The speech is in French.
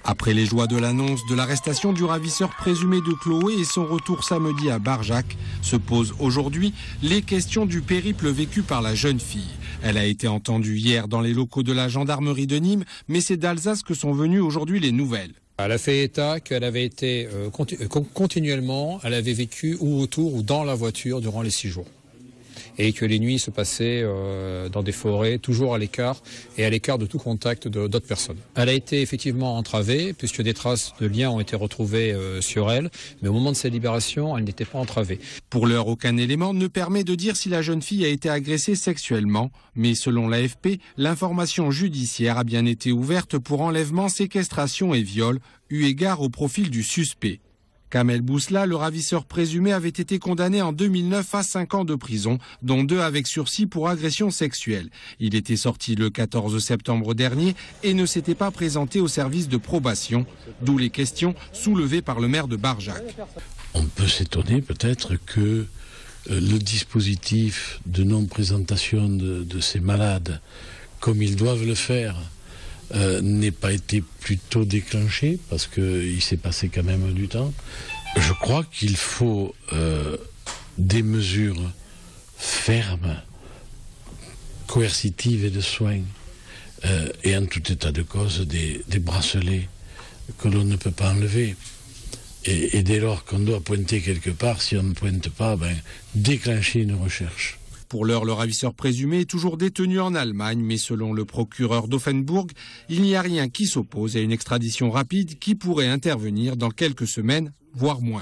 Après les joies de l'annonce de l'arrestation du ravisseur présumé de Chloé et son retour samedi à Barjac, se posent aujourd'hui les questions du périple vécu par la jeune fille. Elle a été entendue hier dans les locaux de la gendarmerie de Nîmes, mais c'est d'Alsace que sont venues aujourd'hui les nouvelles. Elle a fait état qu'elle avait été continuellement, elle avait vécu ou autour ou dans la voiture durant les 6 jours. Et que les nuits se passaient dans des forêts, toujours à l'écart et à l'écart de tout contact d'autres personnes. Elle a été effectivement entravée puisque des traces de liens ont été retrouvées sur elle, mais au moment de sa libération, elle n'était pas entravée. Pour l'heure, aucun élément ne permet de dire si la jeune fille a été agressée sexuellement, mais selon l'AFP, l'information judiciaire a bien été ouverte pour enlèvement, séquestration et viol, eu égard au profil du suspect. Kamel Bousla, le ravisseur présumé, avait été condamné en 2009 à 5 ans de prison, dont 2 avec sursis pour agression sexuelle. Il était sorti le 14 septembre dernier et ne s'était pas présenté au service de probation, d'où les questions soulevées par le maire de Barjac. On peut s'étonner peut-être que le dispositif de non-présentation de ces malades, comme ils doivent le faire, n'ait pas été plus tôt déclenché, parce qu'il s'est passé quand même du temps. Je crois qu'il faut des mesures fermes, coercitives et de soins, et en tout état de cause des bracelets que l'on ne peut pas enlever. Et dès lors qu'on doit pointer quelque part, si on ne pointe pas, déclencher une recherche. Pour l'heure, le ravisseur présumé est toujours détenu en Allemagne, mais selon le procureur d'Offenbourg, il n'y a rien qui s'oppose à une extradition rapide qui pourrait intervenir dans quelques semaines, voire moins.